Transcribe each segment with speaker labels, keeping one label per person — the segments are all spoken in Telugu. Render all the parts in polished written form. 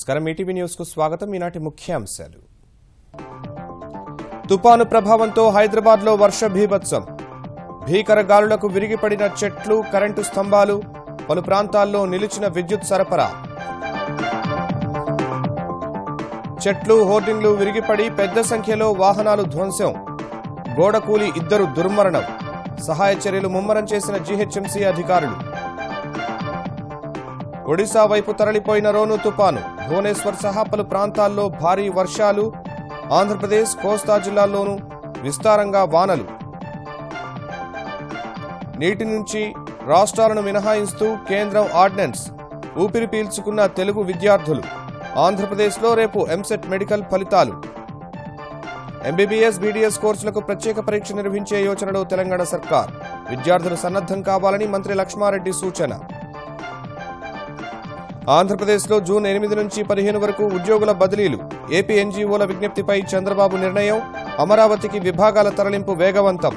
Speaker 1: నమస్కారం ఈటీవీ న్యూస్ కు స్వాగతం. ఈనాటి ముఖ్యాంశాలు. తుపాను ప్రభావంతో హైదరాబాద్ లో వర్ష బీభత్సం. భీకర గాలులకు విరిగిపడిన చెట్లు, కరెంటు స్తంభాలు, పలు ప్రాంతాల్లో నిలిచిన విద్యుత్ సరఫరా. చెట్లు, హోర్డింగ్లు విరిగిపడి పెద్ద సంఖ్యలో వాహనాలు ధ్వంసం. గోడకూలి 2 దుర్మరణం. సహాయ చర్యలు ముమ్మరం చేసిన జీహెచ్ఎంసీ అధికారులు. ఒడిశా వైపు తరలిపోయిన రోను తుపాను. భువనేశ్వర్ సహా పలు ప్రాంతాల్లో భారీ వర్షాలు. ఆంధ్రప్రదేశ్, కోస్తా జిల్లాల్లోనూ విస్తారంగా వానలు. నీటి నుంచి రాష్ట్రాలను మినహాయిస్తూ కేంద్రం ఆర్డినెన్స్. ఊపిరి పీల్చుకున్న తెలుగు విద్యార్థులు. ఆంధ్రప్రదేశ్లో రేపు ఎంసెట్ మెడికల్ ఫలితాలు. ఎంబీబీఎస్, బీడీఎస్ కోర్సులకు ప్రత్యేక పరీక్ష నిర్వహించే యోచనలో తెలంగాణ సర్కార్. విద్యార్థులు సన్నద్ధం కావాలని మంత్రి లక్ష్మారెడ్డి సూచన. ఆంధ్రప్రదేశ్లో జూన్ 8 నుంచి 15 వరకు ఉద్యోగుల బదిలీలు. ఏపీ ఎన్జీఓల విజ్ఞప్తిపై చంద్రబాబు నిర్ణయం. అమరావతికి విభాగాల తరలింపు వేగవంతం.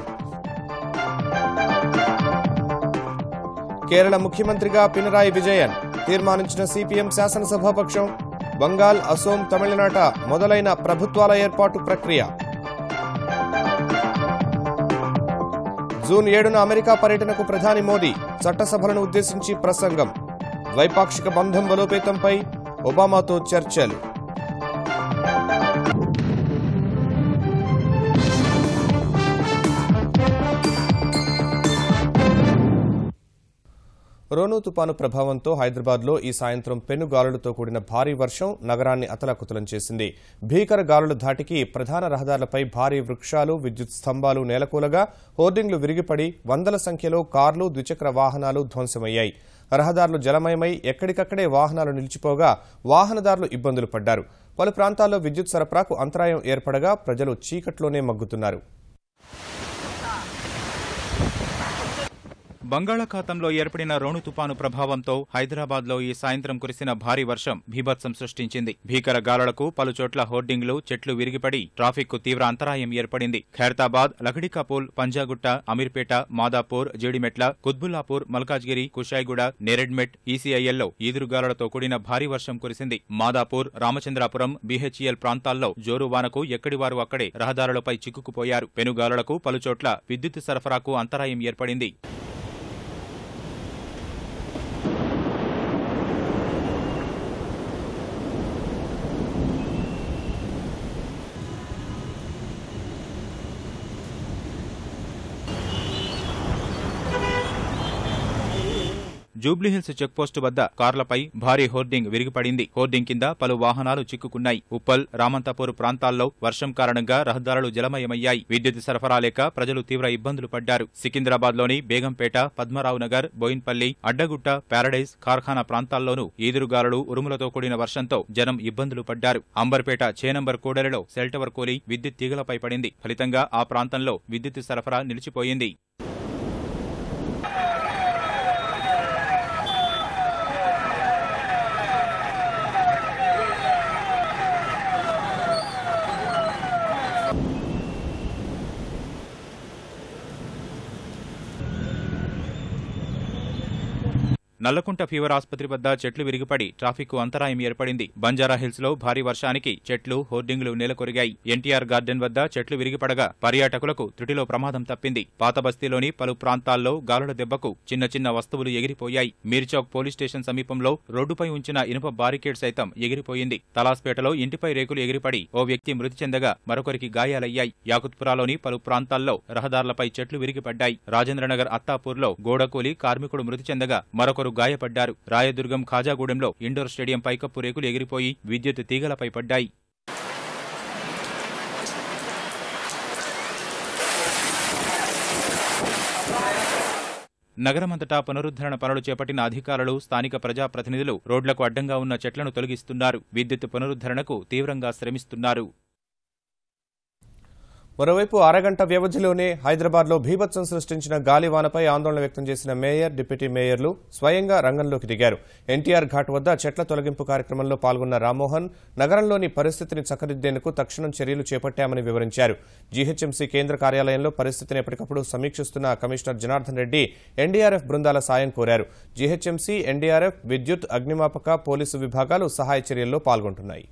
Speaker 1: కేరళ ముఖ్యమంత్రిగా పినరాయి విజయన్ తీర్మానించిన సిపిఎం శాసనసభాపక్షం. బంగాల్, అసోం, తమిళనాట మొదలైన ప్రభుత్వాల ఏర్పాటు ప్రక్రియ. జూన్ 7న అమెరికా పర్యటనకు ప్రధాని మోదీ. చట్టసభలను ఉద్దేశించి ప్రసంగం. ద్వైపాక్షిక బంధం బలోపేతంపై ఒబామాతో చర్చలు. రోను తుపాను ప్రభావంతో హైదరాబాద్లో ఈ సాయంత్రం పెనుగాలులతో కూడిన భారీ వర్షం నగరాన్ని అతలాకుతలం చేసింది. భీకర గాలుల ధాటికి ప్రధాన రహదారులపై భారీ వృక్షాలు, విద్యుత్ స్తంభాలు నేలకూలగా, హోర్డింగ్లు విరిగిపడి వందల సంఖ్యలో కార్లు, ద్విచక్ర వాహనాలు ధ్వంసమయ్యాయి. రహదారులు జలమయమై ఎక్కడికక్కడే వాహనాలు నిలిచిపోగా వాహనదారులు ఇబ్బందులు పడ్డారు. పలు ప్రాంతాల్లో విద్యుత్ సరఫరాకు అంతరాయం ఏర్పడగా ప్రజలు చీకట్లోనే మగ్గుతున్నారు.
Speaker 2: బంగాళాఖాతంలో ఏర్పడిన రోను తుపాను ప్రభావంతో హైదరాబాద్లో ఈ సాయంత్రం కురిసిన భారీ వర్షం బీభత్సం సృష్టించింది. భీకర గాలులకు పలుచోట్ల హోర్డింగ్లు, చెట్లు విరిగిపడి ట్రాఫిక్కు తీవ్ర అంతరాయం ఏర్పడింది. ఖైరతాబాద్, లఖడికాపూల్, పంజాగుట్ట, అమీర్పేట, మాదాపూర్, జీడిమెట్ల, కుత్బుల్లాపూర్, మల్కాజ్గిరి, కుషాయిగూడ, నేరెడ్మెట్, ఈసీఐఎల్లో ఈదురుగాలులతో కూడిన భారీ వర్షం కురిసింది. మాదాపూర్, రామచంద్రాపురం, బీహెచ్ఈఎల్ ప్రాంతాల్లో జోరు వానకు ఎక్కడివారు అక్కడే రహదారులపై చిక్కుకుపోయారు. పెనుగాలులకు పలుచోట్ల విద్యుత్ సరఫరాకు అంతరాయం ఏర్పడింది. జూబ్లీహిల్స్ చెక్పోస్టు వద్ద కార్లపై భారీ హోర్డింగ్ విరిగిపడింది. హోర్డింగ్ కింద పలు వాహనాలు చిక్కుకున్నాయి. ఉప్పల్, రామంతపూర్ ప్రాంతాల్లో వర్షం కారణంగా రహదారులు జలమయమయ్యాయి. విద్యుత్ సరఫరా లేక ప్రజలు తీవ్ర ఇబ్బందులు పడ్డారు. సికింద్రాబాద్లోని బేగంపేట, పద్మరావు నగర్, బోయిన్పల్లి, అడ్డగుట్ట, ప్యారడైజ్, కార్ఖానా ప్రాంతాల్లోనూ ఈదురుగాలులు, ఉరుములతో కూడిన వర్షంతో జనం ఇబ్బందులు పడ్డారు. అంబర్పేట చేనంబర్ కూడలిలో సెల్ టవర్ కూలి విద్యుత్ తీగలపై పడింది. ఫలితంగా ఆ ప్రాంతంలో విద్యుత్ సరఫరా నిలిచిపోయింది. నల్లకుంట ఫీవర్ ఆసుపత్రి వద్ద చెట్లు విరిగిపడి ట్రాఫిక్కు అంతరాయం ఏర్పడింది. బంజారాహిల్స్ లో భారీ వర్షానికి చెట్లు, హోర్డింగ్లు నేలకొరిగాయి. ఎన్టీఆర్ గార్డెన్ వద్ద చెట్లు విరిగిపడగా పర్యాటకులకు త్రుటిలో ప్రమాదం తప్పింది. పాతబస్తీలోని పలు ప్రాంతాల్లో గాలుల దెబ్బకు చిన్న చిన్న వస్తువులు ఎగిరిపోయాయి. మీర్చౌక్ పోలీస్ స్టేషన్ సమీపంలో రోడ్డుపై ఉంచిన ఇనుప బారికేడ్ సైతం ఎగిరిపోయింది. తలాస్పేటలో ఇంటిపై రేకులు ఎగిరిపడి ఓ వ్యక్తి మృతి చెందగా మరొకరికి గాయాలయ్యాయి. యాకుత్పురాలోని పలు ప్రాంతాల్లో రహదారులపై చెట్లు విరిగిపడ్డాయి. రాజేంద్రనగర్ అత్తాపూర్లో గోడకూలి కార్మికుడు మృతి చెందగా మరొకరు గాయపడ్డారు. రాయదుర్గం ఖాజాగూడెంలో ఇండోర్ స్టేడియం పైకప్పు రేకులు ఎగిరిపోయి విద్యుత్ తీగలపై పడ్డాయి. నగరమంతటా పునరుద్ధరణ పనులు చేపట్టిన అధికారులు, స్థానిక ప్రజాప్రతినిధులు రోడ్లకు అడ్డంగా ఉన్న చెట్లను తొలగిస్తున్నారు. విద్యుత్ పునరుద్ధరణకు తీవ్రంగా శ్రమిస్తున్నారు.
Speaker 1: మరోవైపు అరగంట వ్యవధిలోనే హైదరాబాద్లో భీభత్సం సృష్టించిన గాలివానపై ఆందోళన వ్యక్తం చేసిన మేయర్, డిప్యూటీ మేయర్లు స్వయంగా రంగంలోకి దిగారు. ఎన్టీఆర్ ఘాట్ వద్ద చెట్ల తొలగింపు కార్యక్రమంలో పాల్గొన్న రామ్మోహన్ నగరంలోని పరిస్థితిని చక్కదిద్దేందుకు తక్షణం చర్యలు చేపట్టామని వివరించారు. జీహెచ్ఎంసీ కేంద్ర కార్యాలయంలో పరిస్థితిని ఎప్పటికప్పుడు సమీక్షిస్తున్న కమిషనర్ జనార్దన్ రెడ్డి ఎన్డీఆర్ఎఫ్ బృందాల సాయం కోరారు. జీహెచ్ఎంసీ, ఎన్డీఆర్ఎఫ్, విద్యుత్, అగ్నిమాపక, పోలీసు విభాగాలు సహాయ చర్యల్లో పాల్గొంటున్నాయి.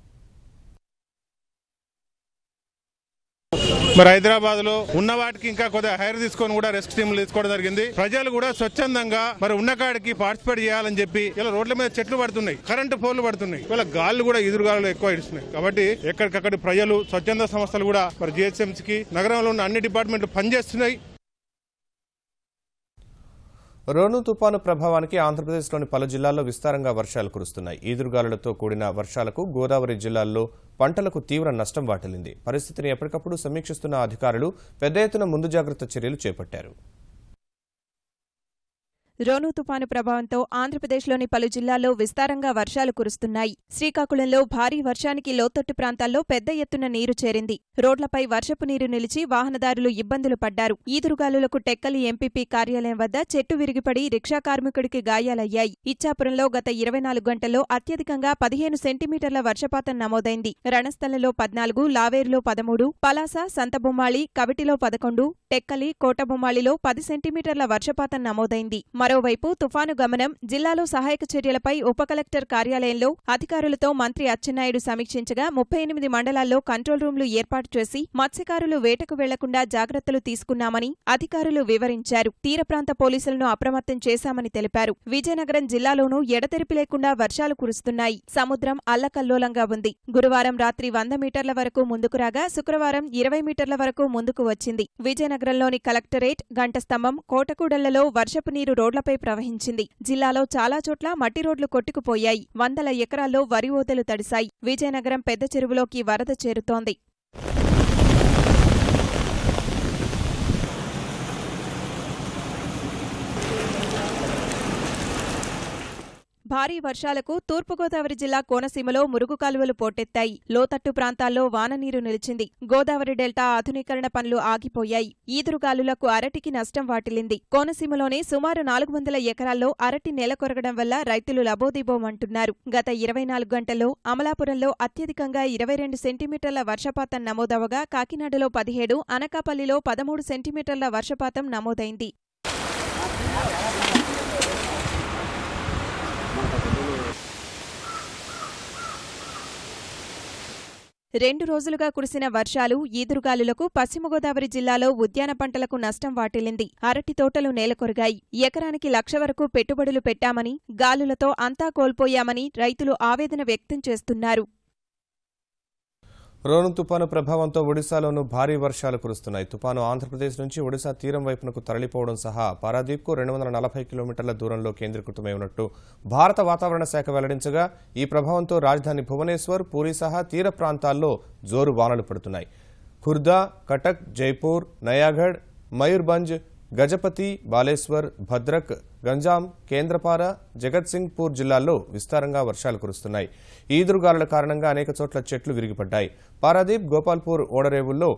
Speaker 3: మరి హైదరాబాద్ లో ఉన్న వాటికి ఇంకా కొద్దిగా హైర్ తీసుకొని కూడా రెస్క్ టీంలు తీసుకోవడం జరిగింది. ప్రజలు కూడా స్వచ్ఛందంగా మరి ఉన్న కాడికి పార్టిసిపేట్ చేయాలని చెప్పి ఇలా రోడ్ల మీద చెట్లు పడుతున్నాయి, కరెంటు పోల్లు పడుతున్నాయి, ఇలా గాళ్ళు కూడా ఎదురుగాలు ఎక్కువ ఇస్తున్నాయి. కాబట్టి ఎక్కడికక్కడ ప్రజలు, స్వచ్ఛంద సంస్థలు కూడా మరి జిహెచ్ఎంసీకి నగరంలో ఉన్న అన్ని డిపార్ట్మెంట్లు పనిచేస్తున్నాయి.
Speaker 1: రోను తుపాను ప్రభావానికి ఆంధ్రప్రదేశ్లోని పలు జిల్లాల్లో విస్తారంగా వర్షాలు కురుస్తున్నాయి. ఈదురుగాలులతో కూడిన వర్షాలకు గోదావరి జిల్లాల్లో పంటలకు తీవ్ర నష్టం వాటిల్లింది. పరిస్థితిని ఎప్పటికప్పుడు సమీక్షిస్తున్న అధికారులు పెద్ద ఎత్తున ముందు జాగ్రత్త చర్యలు చేపట్టారు.
Speaker 4: రోను తుపాను ప్రభావంతో ఆంధ్రప్రదేశ్లోని పలు జిల్లాల్లో విస్తారంగా వర్షాలు కురుస్తున్నాయి. శ్రీకాకుళంలో భారీ వర్షానికి లోతట్టు ప్రాంతాల్లో పెద్ద ఎత్తున నీరు చేరింది. రోడ్లపై వర్షపు నీరు నిలిచి వాహనదారులు ఇబ్బందులు పడ్డారు. ఈదురుగాలులకు టెక్కలి ఎంపీపీ కార్యాలయం వద్ద చెట్టు విరిగిపడి రిక్షా కార్మికుడికి గాయాలయ్యాయి. ఇచ్చాపురంలో గత 24 గంటల్లో అత్యధికంగా 15 సెంటీమీటర్ల వర్షపాతం నమోదైంది. రణస్థలంలో 14, లావేరులో 13, పలాస, సంతబొమ్మాళి, కవిటిలో 11, టెక్కలి, కోటబొమ్మాళిలో 10 సెంటీమీటర్ల వర్షపాతం నమోదైంది. మరోవైపు తుఫాను గమనం, జిల్లాలో సహాయక చర్యలపై ఉప కలెక్టర్ కార్యాలయంలో అధికారులతో మంత్రి అచ్చెన్నాయుడు సమీక్షించగా 38 మండలాల్లో కంట్రోల్ రూమ్లు ఏర్పాటు చేసి మత్స్యకారులు వేటకు వెళ్లకుండా జాగ్రత్తలు తీసుకున్నామని అధికారులు వివరించారు. తీర ప్రాంత పోలీసులను అప్రమత్తం చేశామని తెలిపారు. విజయనగరం జిల్లాలోనూ ఎడతెరిపి లేకుండా వర్షాలు కురుస్తున్నాయి. సముద్రం అల్లకల్లోలంగా ఉంది. గురువారం రాత్రి 100 మీటర్ల వరకు ముందుకు రాగా శుక్రవారం 20 మీటర్ల వరకు ముందుకు వచ్చింది. విజయనగరంలోని కలెక్టరేట్, గంటస్తంభం, కోటకూడళ్లలో వర్షపు నీరు రోడ్లపై ప్రవహించింది. జిల్లాలో చాలా చోట్ల మట్టి రోడ్లు కొట్టుకుపోయాయి. 100 ఎకరాల్లో వరి ఓదెలు తడిశాయి. విజయనగరం పెద్ద చెరువులోకి వరద చేరుతోంది. భారీ వర్షాలకు తూర్పుగోదావరి జిల్లా కోనసీమలో మురుగు కాలువలు పోటెత్తాయి. లోతట్టు ప్రాంతాల్లో వాననీరు నిలిచింది. గోదావరి డెల్టా ఆధునీకరణ పనులు ఆగిపోయాయి. ఈదురుగాలులకు అరటికి నష్టం వాటిల్లింది. కోనసీమలోనే సుమారు 400 ఎకరాల్లో అరటి నెలకొరగడం వల్ల రైతులు లబోదిబోమంటున్నారు. గత 24 గంటల్లో అమలాపురంలో అత్యధికంగా 22 సెంటీమీటర్ల వర్షపాతం నమోదవగా కాకినాడలో 17, అనకాపల్లిలో 13 సెంటీమీటర్ల వర్షపాతం నమోదైంది. 2 రోజులుగా కురిసిన వర్షాలు, ఈదురుగాలులకు పశ్చిమ గోదావరి జిల్లాలో ఉద్యాన పంటలకు నష్టం వాటిల్లింది. అరటి తోటలు నేలకొరిగాయి. ఎకరానికి 1,00,000 వరకు పెట్టుబడులు పెట్టామని, గాలులతో అంతా కోల్పోయామని రైతులు ఆవేదన వ్యక్తం చేస్తున్నారు.
Speaker 1: రోను తుపాను ప్రభావంతో ఒడిశాలోనూ భారీ వర్షాలు కురుస్తున్నాయి. తుపాను ఆంధ్రప్రదేశ్ నుంచి ఒడిశా తీరం వైపునకు తరలిపోవడం సహా పారాదీప్కు 240 కిలోమీటర్ల దూరంలో కేంద్రీకృతమై ఉన్నట్టు భారత వాతావరణ శాఖ వెల్లడించగా, ఈ ప్రభావంతో రాజధాని భువనేశ్వర్, పూరీ సహా తీర ప్రాంతాల్లో జోరు వానలు పడుతున్నాయి. ఖుర్దా, కటక్, జైపూర్, నయాగఢ్, మయూర్భంజ్, గజపతి, బాలేశ్వర్, భద్రక్, గంజాం, కేంద్రపార, జగత్సింగ్పూర్ జిల్లాల్లో విస్తారంగా వర్షాలు కురుస్తున్నాయి. ఈదురుగాలుల కారణంగా అనేక చోట్ల చెట్లు విరిగిపడ్డాయి. పారాదీప్, గోపాల్పూర్ ఓడరేవుల్లో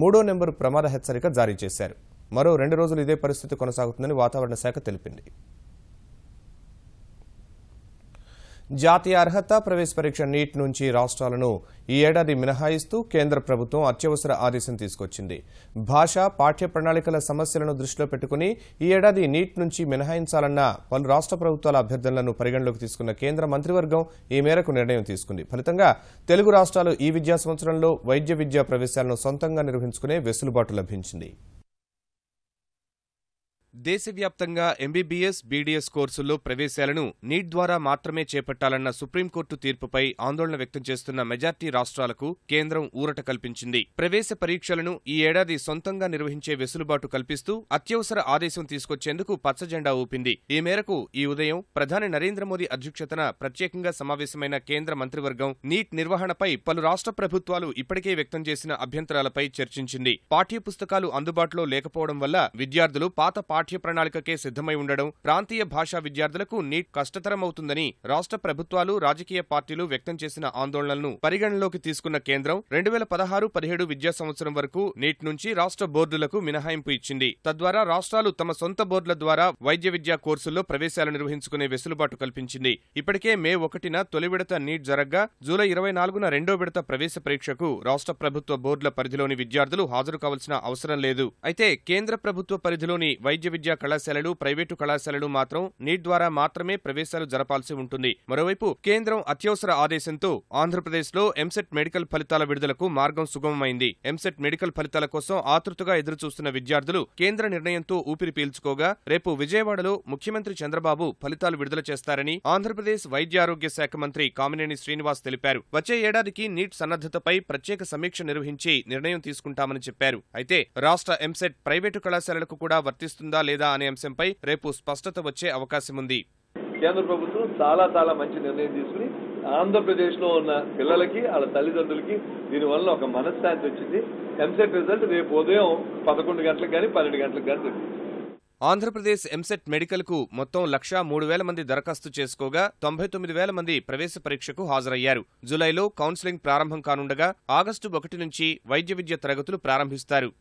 Speaker 1: 3వ నెంబరు ప్రమాద హెచ్చరిక జారీ చేశారు. మరో 2 రోజులు ఇదే పరిస్థితి కొనసాగుతుందని వాతావరణ శాఖ తెలిపింది. జాతీయ అర్హత ప్రవేశ పరీక్ష నీట్ నుంచి రాష్ట్రాలను ఈ ఏడాది మినహాయిస్తూ కేంద్ర ప్రభుత్వం అత్యవసర ఆదేశం తీసుకొచ్చింది. భాష, పాఠ్య ప్రణాళికల సమస్యలను దృష్టిలో పెట్టుకుని ఈ ఏడాది నీట్ నుంచి మినహాయించాలన్న పలు రాష్ట్ర ప్రభుత్వాల అభ్యర్థనలను పరిగణలోకి తీసుకున్న కేంద్ర మంత్రివర్గం ఈ మేరకు నిర్ణయం తీసుకుంది. ఫలితంగా తెలుగు రాష్ట్రాలు ఈ విద్యా సంవత్సరంలో వైద్య విద్యా ప్రవేశాలను సొంతంగా నిర్వహించుకునే వెసులుబాటు లభించింది.
Speaker 5: దేశవ్యాప్తంగా ఎంబీబీఎస్, బీడీఎస్ కోర్సుల్లో ప్రవేశాలను నీట్ ద్వారా మాత్రమే చేపట్టాలన్న సుప్రీంకోర్టు తీర్పుపై ఆందోళన వ్యక్తం చేస్తున్న మెజార్టీ రాష్ట్రాలకు కేంద్రం ఊరట కల్పించింది. ప్రవేశ పరీక్షలను ఈ ఏడాది సొంతంగా నిర్వహించే వెసులుబాటు కల్పిస్తూ అత్యవసర ఆదేశం తీసుకొచ్చేందుకు పచ్చజెండా ఊపింది. ఈ మేరకు ఈ ఉదయం ప్రధాని నరేంద్ర మోదీ అధ్యక్షతన ప్రత్యేకంగా సమావేశమైన కేంద్ర మంత్రివర్గం నీట్ నిర్వహణపై పలు రాష్ట్ర ప్రభుత్వాలు ఇప్పటికే వ్యక్తం చేసిన అభ్యంతరాలపై చర్చించింది. పాఠ్యపుస్తకాలు అందుబాటులో లేకపోవడం వల్ల విద్యార్థులు పాత పాఠ్య ప్రణాళికకే సిద్ధమై ఉండడం, ప్రాంతీయ భాషా విద్యార్థులకు నీట్ కష్టతరమవుతుందని రాష్ట్ర ప్రభుత్వాలు, రాజకీయ పార్టీలు వ్యక్తం చేసిన ఆందోళనలను పరిగణనలోకి తీసుకున్న కేంద్రం 2016-17 విద్యా సంవత్సరం వరకు నీట్ నుంచి రాష్ట్ర బోర్డులకు మినహాయింపు ఇచ్చింది. తద్వారా రాష్ట్రాలు తమ సొంత బోర్డుల ద్వారా వైద్య విద్యా కోర్సుల్లో ప్రవేశాలు నిర్వహించుకునే వెసులుబాటు కల్పించింది. ఇప్పటికే మే 1న తొలి విడత నీట్ జరగ్గా జూలై 24న రెండో విడత ప్రవేశ పరీక్షకు రాష్ట్ర ప్రభుత్వ బోర్డుల పరిధిలోని విద్యార్థులు హాజరు కావాల్సిన అవసరం లేదు. అయితే కేంద్ర ప్రభుత్వ పరిధిలోని వైద్య విద్యా కళాశాలలు, ప్రైవేటు కళాశాలలు మాత్రం నీట్ ద్వారా మాత్రమే ప్రవేశాలు జరపాల్సి ఉంటుంది. మరోవైపు కేంద్రం అత్యవసర ఆదేశంతో ఆంధ్రప్రదేశ్లో ఎంసెట్ మెడికల్ ఫలితాల విడుదలకు మార్గం సుగమమైంది. ఎంసెట్ మెడికల్ ఫలితాల కోసం ఆతృతగా ఎదురుచూస్తున్న విద్యార్థులు కేంద్ర నిర్ణయంతో ఊపిరి పీల్చుకోగా రేపు విజయవాడలో ముఖ్యమంత్రి చంద్రబాబు ఫలితాలు విడుదల చేస్తారని ఆంధ్రప్రదేశ్ వైద్యారోగ్య శాఖ మంత్రి కామినేని శ్రీనివాస్ తెలిపారు. వచ్చే ఏడాదికి నీట్ సన్నద్ధతపై ప్రత్యేక సమీక్ష నిర్వహించి నిర్ణయం తీసుకుంటామని చెప్పారు. అయితే రాష్ట్ర ఎంసెట్ ప్రైవేటు కళాశాలలకు కూడా వర్తిస్తుందా లేదా అనే అంశంపై రేపు స్పష్టత వచ్చే అవకాశం ఉంది.
Speaker 6: కేంద్ర ప్రభుత్వం చాలా మంచి నిర్ణయం తీసుకుని ఆంధ్రప్రదేశ్ లో ఉన్న పిల్లలకి, వాళ్ళ తల్లిదండ్రులకి దీనివల్ల ఒక మనశ్శాంతి వచ్చింది. ఎంసెట్ రిజల్ట్ రేపు ఉదయం 11 గంటలకు కానీ 12 గంటలకు కానీ.
Speaker 5: ఆంధ్రప్రదేశ్ ఎంసెట్ మెడికల్కు మొత్తం 1,03,000 మంది దరఖాస్తు చేసుకోగా 99,000 మంది ప్రవేశ పరీక్షకు హాజరయ్యారు. జూలైలో కౌన్సిలింగ్ ప్రారంభం కానుండగా ఆగస్టు 1 నుంచి వైద్య విద్య తరగతులు ప్రారంభిస్తారు.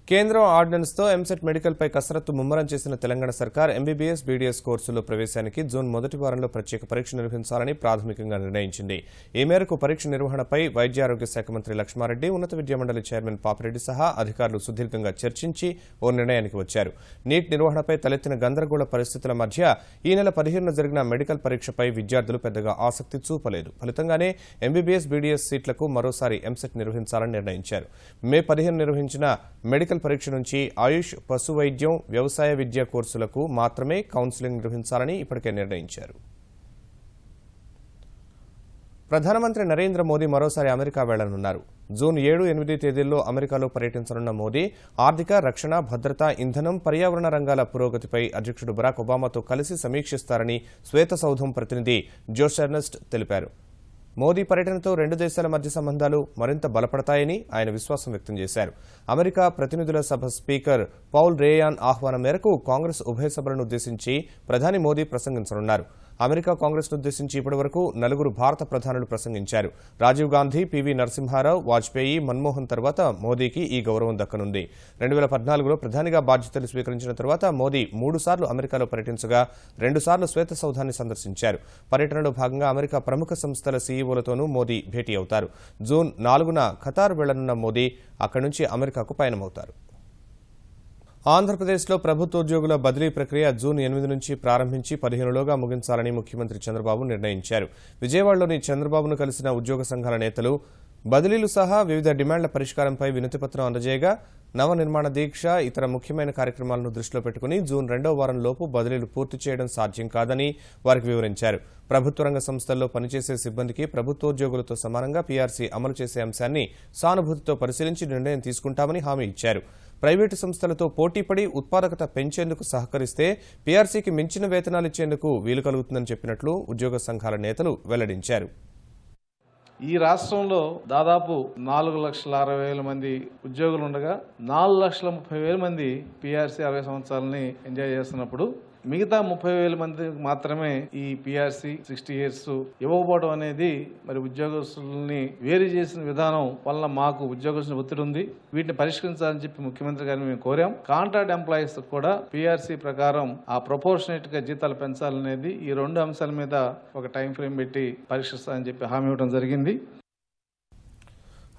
Speaker 1: కేంద్రం ఆర్డినెన్స్తో ఎంసెట్ మెడికల్పై కసరత్తు ముమ్మరం చేసిన తెలంగాణ సర్కార్ ఎంబీబీఎస్, బీడీఎస్ కోర్సుల్లో ప్రవేశానికి జూన్ మొదటి వారంలో ప్రత్యేక పరీక్ష నిర్వహించాలని ప్రాథమికంగా నిర్ణయించింది. ఈ మేరకు పరీక్ష నిర్వహణపై వైద్య ఆరోగ్య శాఖ మంత్రి లక్ష్మారెడ్డి, ఉన్నత విద్యామండలి చైర్మన్ పాపిరెడ్డి సహా అధికారులు సుదీర్ఘంగా చర్చించి ఓ నిర్ణయానికి వచ్చారు. నీట్ నిర్వహణపై తలెత్తిన గందరగోళ పరిస్థితుల మధ్య ఈ నెల 15న జరిగిన మెడికల్ పరీక్షపై విద్యార్థులు పెద్దగా ఆసక్తి చూపలేదు. ఫలితంగానే ఎంబీబీఎస్, బీడీఎస్ సీట్లకు మరోసారి ఎంసెట్ నిర్వహించాలని నిర్ణయించారు. మే 15 నిర్వహించిన మెడికల్ పరీక్ష నుంచి ఆయుష్, పశు వైద్యం, వ్యవసాయ విద్యా కోర్సులకు మాత్రమే కౌన్సిలింగ్ నిర్వహించాలని ఇప్పటికే నిర్ణయించారు. ప్రధానమంత్రి నరేంద్ర మోదీ మరోసారి అమెరికా వెళ్లనున్నారు. జూన్ 7, 8 తేదీల్లో అమెరికాలో పర్యటించనున్న మోదీ ఆర్థిక, రక్షణ, భద్రత, ఇంధనం, పర్యావరణ రంగాల పురోగతిపై అధ్యక్షుడు బరాక్ ఒబామాతో కలిసి సమీక్షిస్తారని శ్వేతసౌధం ప్రతినిధి జోష్ ఎర్నెస్ట్ తెలిపారు. మోదీ పర్యటనతో రెండు దేశాల మధ్య సంబంధాలు మరింత బలపడతాయని ఆయన విశ్వాసం వ్యక్తం చేశారు. అమెరికా ప్రతినిధుల సభ స్పీకర్ పౌల్ రేయాన్ ఆహ్వానం మేరకు కాంగ్రెస్ ఉభయ సభలను ఉద్దేశించి ప్రధాని మోదీ ప్రసంగించనున్నారు. అమెరికా కాంగ్రెస్ను ఉద్దేశించి ఇప్పటివరకు 4 భారత ప్రధానులు ప్రసంగించారు. రాజీవ్ గాంధీ, పివి నరసింహారావు, వాజ్పేయి, మన్మోహన్ తర్వాత మోదీకి ఈ గౌరవం దక్కనుంది. 2014లో ప్రధానిగా బాధ్యతలు స్వీకరించిన తర్వాత మోదీ 3 సార్లు అమెరికాలో పర్యటించగా 2 సార్లు శ్వేతసౌధాన్ని సందర్శించారు. పర్యటనలో భాగంగా అమెరికా ప్రముఖ సంస్థల సీఈఓలతోనూ మోదీ భేటీ అవుతారు. జూన్ 4న ఖతార్ వెళ్లనున్న మోదీ అక్కడి నుంచి అమెరికాకు పయనమవుతారు. ఆంధ్రప్రదేశ్లో ప్రభుత్వోద్యోగుల బదిలీ ప్రక్రియ జూన్ 8 నుంచి ప్రారంభించి 15లోగా ముగించాలని ముఖ్యమంత్రి చంద్రబాబు నిర్ణయించారు. విజయవాడలోని చంద్రబాబును కలిసిన ఉద్యోగ సంఘాల నేతలు బదిలీలు సహా వివిధ డిమాండ్ల పరిష్కారంపై వినతిపత్రం అందజేయగా నవనిర్మాణ దీక్ష, ఇతర ముఖ్యమైన కార్యక్రమాలను దృష్టిలో పెట్టుకుని జూన్ 2వ వారంలోపు బదిలీలు పూర్తి చేయడం సాధ్యం కాదని వారికి వివరించారు. ప్రభుత్వ రంగ సంస్థల్లో పనిచేసే సిబ్బందికి ప్రభుత్వోద్యోగులతో సమానంగా పీఆర్సీ అమలు చేసే అంశాన్ని సానుభూతితో పరిశీలించి నిర్ణయం తీసుకుంటామని హామీ ఇచ్చారు. ప్రైవేటు సంస్థలతో పోటీపడి ఉత్పాదకత పెంచేందుకు సహకరిస్తే పీఆర్సీకి మించిన వేతనాలు ఇచ్చేందుకు వీలు కలుగుతుందని చెప్పినట్లు ఉద్యోగ సంఘాల నేతలు వెల్లడించారు.
Speaker 7: ఈ రాష్ట్రంలో దాదాపు 4,60,000 మంది ఉద్యోగులు ఉండగా 4,30,000 మంది పీఆర్సీ 60 సంవత్సరాలని ఎంజాయ్ చేస్తున్నప్పుడు మిగతా 30,000 మంది మాత్రమే ఈ పీఆర్సీ 60 ఇయర్స్ ఇవ్వకపోవడం అనేది మరి ఉద్యోగస్తుల్ని వేరు చేసిన విధానం వల్ల మాకు ఉద్యోగస్తుల ఒత్తిడి ఉంది. వీటిని పరిష్కరించాలని చెప్పి ముఖ్యమంత్రి గారిని మేము కోరాం. కాంట్రాక్ట్ ఎంప్లాయీస్ కూడా పీఆర్సీ ప్రకారం ఆ ప్రపోర్షనేట్ గా జీతాలు పెంచాలనేది ఈ 2 అంశాల మీద ఒక టైం ఫ్రేమ్ పెట్టి పరిష్కరిస్తారని చెప్పి హామీ ఇవ్వడం జరిగింది.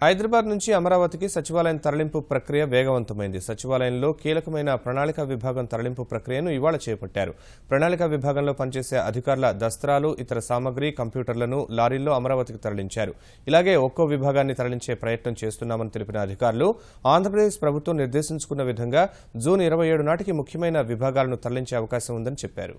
Speaker 1: హైదరాబాద్ నుంచి అమరావతికి సచివాలయం తరలింపు ప్రక్రియ వేగవంతమైంది. సచివాలయంలో కీలకమైన ప్రణాళిక విభాగం తరలింపు ప్రక్రియను ఇవాళ చేపట్టారు. ప్రణాళిక విభాగంలో పనిచేసే అధికారుల దస్త్రాలు, ఇతర సామగ్రి, కంప్యూటర్లను లారీల్లో అమరావతికి తరలించారు. ఇలాగే ఒక్కో విభాగాన్ని తరలించే ప్రయత్నం చేస్తున్నామని తెలిపిన అధికారులు ఆంధ్రప్రదేశ్ ప్రభుత్వం నిర్దేశించుకున్న విధంగా జూన్ 27 నాటికి ముఖ్యమైన విభాగాలను తరలించే అవకాశం ఉందని చెప్పారు.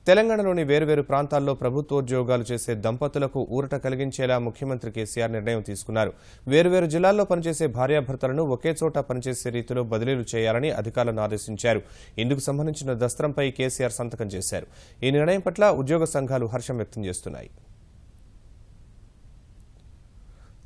Speaker 1: తెలంగాణలోని వేర్వేరు ప్రాంతాల్లో ప్రభుత్వోద్యోగాలు చేసే దంపతులకు ఊరట కలిగించేలా ముఖ్యమంత్రి కేసీఆర్ నిర్ణయం తీసుకున్నారు. వేర్వేరు జిల్లాల్లో పనిచేసే భార్యాభర్తలను ఒకే చోట పనిచేసే రీతిలో బదిలీలు చేయాలని అధికారులను ఆదేశించారు. ఇందుకు సంబంధించిన దస్త్రంపై కేసీఆర్ సంతకం చేశారు. ఈ నిర్ణయం పట్ల ఉద్యోగ సంఘాలు హర్షం వ్యక్తం చేస్తున్నాయి.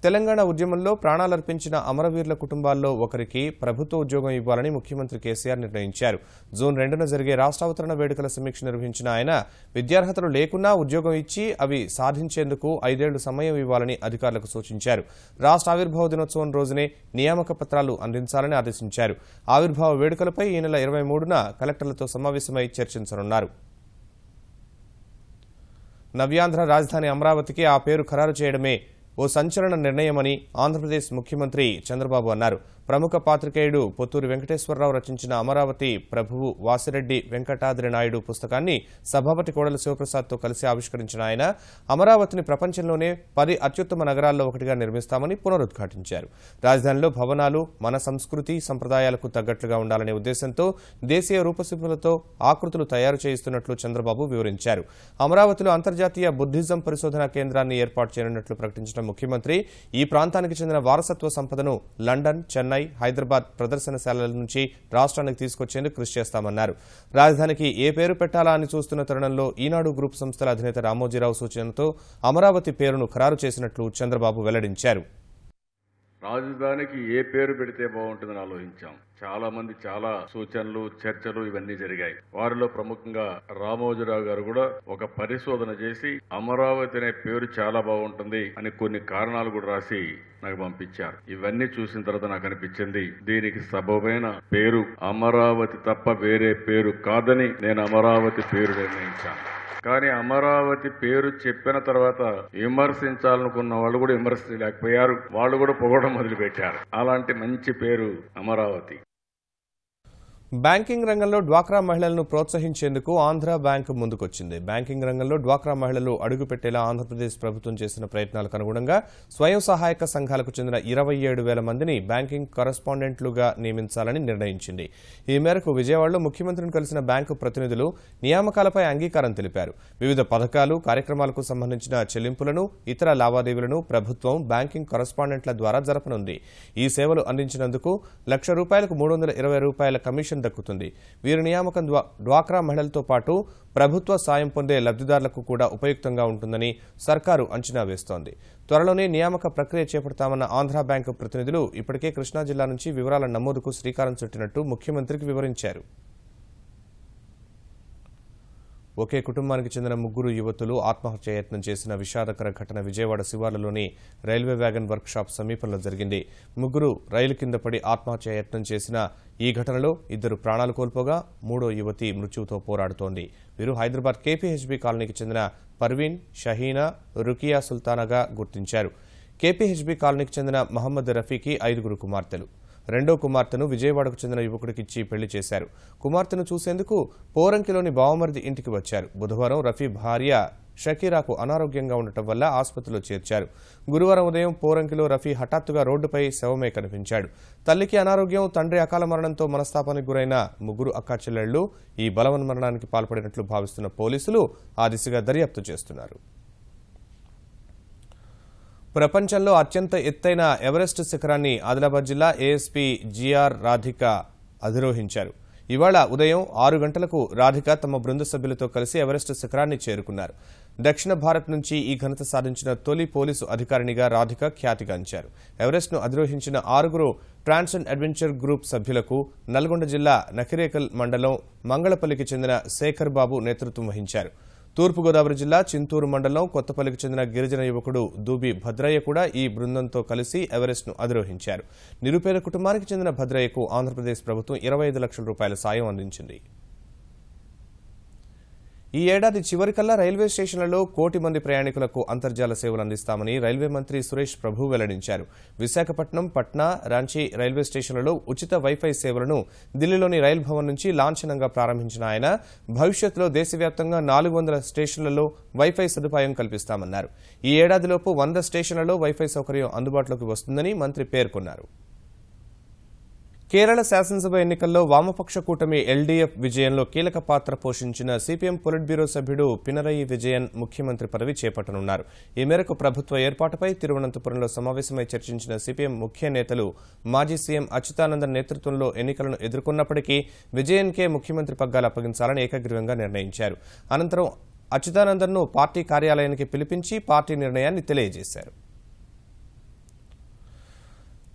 Speaker 1: తెలంగాణ ఉద్యమంలో ప్రాణాలర్పించిన అమరవీరుల కుటుంబాల్లో ఒకరికి ప్రభుత్వ ఉద్యోగం ఇవ్వాలని ముఖ్యమంత్రి కేసీఆర్ నిర్ణయించారు. జూన్ 2న జరిగే రాష్ట్రావతరణ వేడుకల సమీక్ష నిర్వహించిన ఆయన విద్యార్హతలు లేకున్నా ఉద్యోగం ఇచ్చి అవి సాధించేందుకు 5 ఏళ్లు సమయం ఇవ్వాలని అధికారులకు సూచించారు. రాష్ట్ర ఆవిర్భావ దినోత్సవం రోజునే నియామక పత్రాలు అందించాలని ఆదేశించారు. ఆవిర్భావ వేడుకలపై ఈ నెల 23న కలెక్టర్లతో సమావేశమై చర్చించనున్నారు. నవ్యాంధ్ర రాజధాని అమరావతికి ఆ పేరు ఖరారు చేయడమే ఓ సంచలన నిర్ణయమని ఆంధ్రప్రదేశ్ ముఖ్యమంత్రి చంద్రబాబు అన్నారు. ప్రముఖ పాత్రికేయుడు పొత్తూరి వెంకటేశ్వరరావు రచించిన అమరావతి ప్రభువు వాసిరెడ్డి వెంకటాద్రి నాయుడు పుస్తకాన్ని సభాపతి కోడెల శివప్రసాద్తో కలిసి ఆవిష్కరించిన ఆయన అమరావతిని ప్రపంచంలోనే 10 అత్యుత్తమ నగరాల్లో ఒకటిగా నిర్మిస్తామని పునరుద్ఘాటించారు. రాజధానిలో భవనాలు మన సంస్కృతి సంప్రదాయాలకు తగ్గట్లుగా ఉండాలనే ఉద్దేశంతో దేశీయ రూపశిల్పులతో ఆకృతులు తయారు చేయిస్తున్నట్లు చంద్రబాబు వివరించారు. అమరావతిలో అంతర్జాతీయ బుద్ధిజం పరిశోధనా కేంద్రాన్ని ఏర్పాటు చేయనున్నట్లు ప్రకటించిన ముఖ్యమంత్రి ఈ ప్రాంతానికి చెందిన వారసత్వ సంపదను లండన్, చెన్నై, హైదరాబాద్ ప్రదర్శనశాలల నుంచి రాష్ట్రానికి తీసుకొచ్చేందుకు కృషి చేస్తామన్నారు. రాజధానికి ఏ పేరు పెట్టాలా అని చూస్తున్న తరుణంలో ఈనాడు గ్రూప్ సంస్థల అధినేత రామోజీరావు సూచనతో అమరావతి పేరును ఖరారు చేసినట్లు చంద్రబాబు వెల్లడించారు.
Speaker 8: రాజధానికి ఏ పేరు పెడితే బాగుంటుందని ఆలోచించాం. చాలా మంది చాలా సూచనలు, చర్చలు ఇవన్నీ జరిగాయి. వారిలో ప్రముఖంగా రామోజీరావు గారు కూడా ఒక పరిశోధన చేసి అమరావతి అనే పేరు చాలా బాగుంటుంది అని కొన్ని కారణాలు కూడా రాసి నాకు పంపించారు. ఇవన్నీ చూసిన తర్వాత నాకు అనిపించింది దీనికి సబబైన పేరు అమరావతి తప్ప వేరే పేరు కాదని నేను అమరావతి పేరు నిర్ణయించాను. కానీ అమరావతి పేరు చెప్పిన తర్వాత విమర్శించాలనుకున్న వాళ్ళు కూడా విమర్శించలేకపోయారు. వాళ్ళు కూడా పొగడం మొదలుపెట్టారు. అలాంటి మంచి పేరు అమరావతి.
Speaker 1: బ్యాంకింగ్ రంగంలో డ్వాక్రా మహిళలను ప్రోత్సహించేందుకు ఆంధ్ర బ్యాంక్ ముందుకొచ్చింది. బ్యాంకింగ్ రంగంలో డ్వాక్రా మహిళలు అడుగుపెట్టేలా ఆంధ్రప్రదేశ్ ప్రభుత్వం చేసిన ప్రయత్నాలకు అనుగుణంగా స్వయం సహాయక సంఘాలకు చెందిన 27,000 మందిని బ్యాంకింగ్ కరస్పాండెంట్లుగా నియమించాలని నిర్ణయించింది. ఈ మేరకు విజయవాడలో ముఖ్యమంత్రిని కలిసిన బ్యాంకు ప్రతినిధులు నియామకాలపై అంగీకారం తెలిపారు. వివిధ పథకాలు, కార్యక్రమాలకు సంబంధించిన చెల్లింపులను, ఇతర లావాదేవీలను ప్రభుత్వం బ్యాంకింగ్ కరస్పాండెంట్ల ద్వారా జరపనుంది. ఈ సేవలు అందించినందుకు ₹1,00,000కు ₹320 కమిషన్ దక్కుతుంది. వీరి నియామకం డ్వాక్రా మహిళలతో పాటు ప్రభుత్వ సాయం పొందే లబ్ధిదారులకు కూడా ఉపయుక్తంగా ఉంటుందని సర్కారు అంచనా వేస్తోంది. త్వరలోనే నియామక ప్రక్రియ చేపడతామన్న ఆంధ్ర బ్యాంకు ప్రతినిధులు ఇప్పటికే కృష్ణా జిల్లా నుంచి వివరాల నమోదుకు శ్రీకారం చుట్టినట్టు ముఖ్యమంత్రికి వివరించారు. ఒకే కుటుంబానికి చెందిన 3 యువతులు ఆత్మహత్యాయత్నం చేసిన విషాదకర ఘటన విజయవాడ శివార్లలోని రైల్వే వ్యాగన్ వర్క్ షాప్ సమీపంలో జరిగింది. 3 రైలు కింద పడి ఆత్మహత్యాయత్నం చేసిన ఈ ఘటనలో 2 ప్రాణాలు కోల్పోగా 3వ యువతి మృత్యువుతో పోరాడుతోంది. వీరు హైదరాబాద్ కేపీహెచ్బీ కాలనీకి చెందిన పర్వీన్, షహీనా, రుకియా సుల్తానాగా గుర్తించారు. కేపీహెచ్బీ కాలనీకి చెందిన మహమ్మద్ రఫీకి 5 కుమార్తెలు. రెండో కుమార్తెను విజయవాడకు చెందిన యువకుడికిచ్చి పెళ్లి చేశారు. కుమార్తెను చూసేందుకు పోరంకిలోని బావమరిది ఇంటికి వచ్చారు. బుధవారం రఫీ భార్య షకీరాకు అనారోగ్యంగా ఉండటం వల్ల ఆసుపత్రిలో చేర్చారు. గురువారం ఉదయం పోరంకిలో రఫీ హఠాత్తుగా రోడ్డుపై శవమే కనిపించాడు. తల్లికి అనారోగ్యం, తండ్రి అకాల మరణంతో మనస్తాపానికి గురైన 3 అక్కాచెల్లెళ్లు ఈ బలవన్మరణానికి పాల్పడినట్లు భావిస్తున్న పోలీసులు ఆ దిశగా దర్యాప్తు చేస్తున్నారు. ప్రపంచంలో అత్యంత ఎత్తైన ఎవరెస్ట్ శిఖరాన్ని ఆదిలాబాద్ జిల్లా ఏఎస్పీ జిఆర్ రాధిక అధిరోహించారు. ఇవాళ ఉదయం 6 గంటలకు రాధిక తమ బృంద సభ్యులతో కలిసి ఎవరెస్ట్ శిఖరాన్ని చేరుకున్నారు. దక్షిణ భారత్ నుంచి ఈ ఘనత సాధించిన తొలి పోలీసు అధికారినిగా రాధిక ఖ్యాతిగాంచారు. ఎవరెస్ట్ను అధిరోహించిన 6 ట్రాన్సెండ్ అడ్వెంచర్ గ్రూప్ సభ్యులకు నల్గొండ జిల్లా నకిరేకల్ మండలం మంగళపల్లికి చెందిన శేఖర్ బాబు నేతృత్వం వహించారు. తూర్పుగోదావరి జిల్లా చింతూరు మండలం కొత్తపల్లికి చెందిన గిరిజన యువకుడు దూబి భద్రయ్య కూడా ఈ బృందంతో కలిసి ఎవరెస్ట్ను అధిరోహించారు. నిరుపేద కుటుంబానికి చెందిన భద్రయ్యకు ఆంధ్రప్రదేశ్ ప్రభుత్వం ₹25 లక్షల సాయం అందించింది. ఈ ఏడాది చివరికల్లా రైల్వే స్టేషన్లలో 1 కోటి మంది ప్రయాణికులకు అంతర్జాల సేవలు అందిస్తామని రైల్వే మంత్రి సురేష్ ప్రభు వెల్లడించారు. విశాఖపట్నం, పట్నా, రాంచీ రైల్వే స్టేషన్లలో ఉచిత వైఫై సేవలను ఢిల్లీలోని రైల్ భవన్ నుంచి లాంఛనంగా ప్రారంభించిన ఆయన భవిష్యత్తులో దేశవ్యాప్తంగా 400 స్టేషన్లలో వైఫై సదుపాయం కల్పిస్తామన్నారు. ఈ ఏడాదిలోపు 100 స్టేషన్లలో వైఫై సౌకర్యం అందుబాటులోకి వస్తుందని మంత్రి పేర్కొన్నారు. కేరళ శాసనసభ ఎన్నికల్లో వామపక్ష కూటమి ఎల్డీఎఫ్ విజయంలో కీలక పాత్ర పోషించిన సిపిఎం పొలిట్ బ్యూరో సభ్యుడు పినరయి విజయన్ ముఖ్యమంత్రి పదవి చేపట్టనున్నారు. ఈ మేరకు ప్రభుత్వ ఏర్పాటుపై తిరువనంతపురంలో సమావేశమై చర్చించిన సిపిఎం ముఖ్య నేతలు మాజీ సీఎం అచ్యుతానందన్ నేతృత్వంలో ఎన్నికలను ఎదుర్కొన్నప్పటికీ విజయన్కే ముఖ్యమంత్రి పగ్గాలు అప్పగించాలని ఏకగ్రీవంగా నిర్ణయించారు. అనంతరం అచ్యుతానందన్ను పార్టీ కార్యాలయానికి పిలిపించి పార్టీ నిర్ణయాన్ని తెలియజేశారు.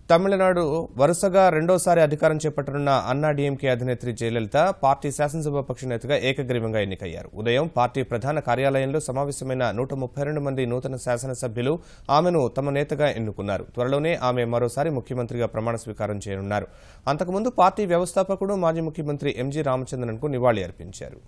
Speaker 1: తమిళనాడు వరుసగా రెండోసారి అధికారం చేపట్టనున్న అన్నాడీఎంకే అధినేత్రి జయలలిత పార్టీ శాసనసభాపక్ష నేతగా ఏకగ్రీవంగా ఎన్నికయ్యారు. ఉదయం పార్టీ ప్రధాన కార్యాలయంలో సమావేశమైన 132 మంది నూతన శాసనసభ్యులు ఆమెను తమ నేతగా ఎన్నుకున్నారు. త్వరలోనే ఆమె మరోసారి ముఖ్యమంత్రిగా ప్రమాణ స్వీకారం చేయనున్నారు. అంతకుముందు పార్టీ వ్యవస్థాపకుడు మాజీ ముఖ్యమంత్రి ఎంజీ రామచంద్రన్కు నివాళి అర్పించారు.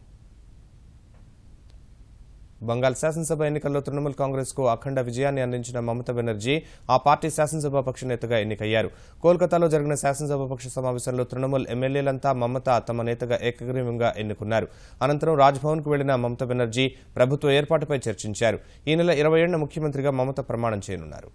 Speaker 1: బంగాల్ శాసనసభ ఎన్నికల్లో తృణమూల్ కాంగ్రెస్ కు అఖండ విజయాన్ని అందించిన మమతా బెనర్జీ ఆ పార్టీ శాసనసభాపక్ష నేతగా ఎన్నికయ్యారు. కోల్కతాలో జరిగిన శాసనసభాపక్ష సమావేశంలో తృణమూల్ ఎమ్మెల్యేలంతా మమతా తమ నేతగా ఏకగ్రీవంగా ఎన్నుకున్నారు. అనంతరం రాజ్భవన్ కు వెళ్లిన మమతా బెనర్జీ ప్రభుత్వ ఏర్పాటుపై చర్చించారు. ఈ నెల 27న ముఖ్యమంత్రిగా మమతా ప్రమాణం చేయనున్నారు.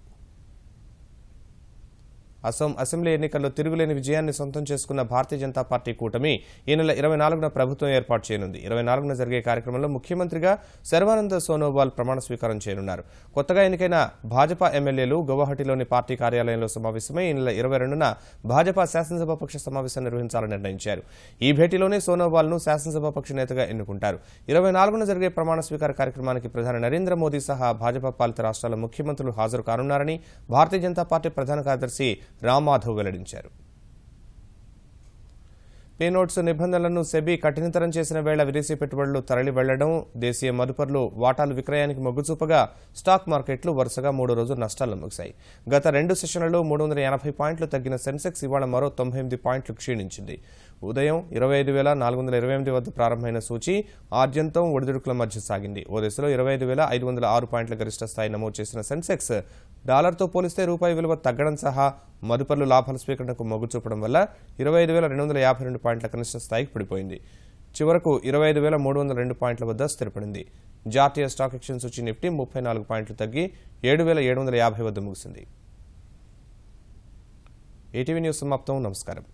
Speaker 1: అసోం అసెంబ్లీ ఎన్నికల్లో తిరుగులేని విజయాన్ని సొంతం చేసుకున్న భారతీయ జనతా పార్టీ కూటమి ఈ నెల 24న ప్రభుత్వం ఏర్పాటు చేయనుంది. 24న జరిగే కార్యక్రమంలో ముఖ్యమంత్రిగా సర్వానంద సోనోవాల్ ప్రమాణ స్వీకారం చేయనున్నారు. కొత్తగా ఎన్నికైన భాజపా ఎమ్మెల్యేలు గౌహటిలోని పార్టీ కార్యాలయంలో సమావేశమై ఈ నెల 22న భాజపా శాసనసభాపక్ష సమావేశం నిర్వహించాలని నిర్ణయించారు. ఈ భేటీలోనే సోనోవాల్ ను శాసనసభాపక్ష నేతగా ఎన్నుకుంటారు. 24న జరిగే ప్రమాణ స్వీకార కార్యక్రమానికి ప్రధాని నరేంద్ర మోదీ సహా భాజపా పాలిత రాష్ట్రాల ముఖ్యమంత్రులు హాజరు కానున్నారని భారతీయ జనతా పార్టీ ప్రధాన కార్యదర్శి రామ్ మాధవ్ వెల్లడించారు. పే నోట్స్ నిబంధనలను సెబీ కఠినతరం చేసిన వేళ విదేశీ పెట్టుబడులు తరలి వెళ్లడం, దేశీయ మదుపర్లు వాటాలు విక్రయానికి మొగ్గు చూపగా స్టాక్ మార్కెట్లు వరుసగా 3 రోజులు నష్టాల్లో ముగిశాయి. గత 2 సెషన్లలో 380 పాయింట్లు తగ్గిన సెన్సెక్స్ ఇవాళ మరో 98 పాయింట్లు క్షీణించింది. ఉదయం 25,428 వద్ద ప్రారంభమైన సూచీ ఆద్యంతం ఒడిదుడుకుల మధ్య సాగింది. ఓ దశలో 25,506 పాయింట్ల గరిష్ట స్థాయి నమోదు చేసిన సెన్సెక్స్ డాలర్తో పోలిస్తే రూపాయి విలువ తగ్గడం సహా మదుపర్లు లాభాల స్వీకరణకు మొగ్గు చూపడం వల్ల 25,252 పాయింట్ల కనిష్ట స్థాయికి పడిపోయింది. చివరకు 25,302 పాయింట్ల వద్ద స్థిరపడింది. జాతీయ స్టాక్ ఎక్స్చేంజ్ సూచీ నిఫ్టీ 34 పాయింట్లు తగ్గి 7,750 వద్ద ముగిసింది. ఈటీవీ న్యూస్ సమాప్తం. నమస్కారం.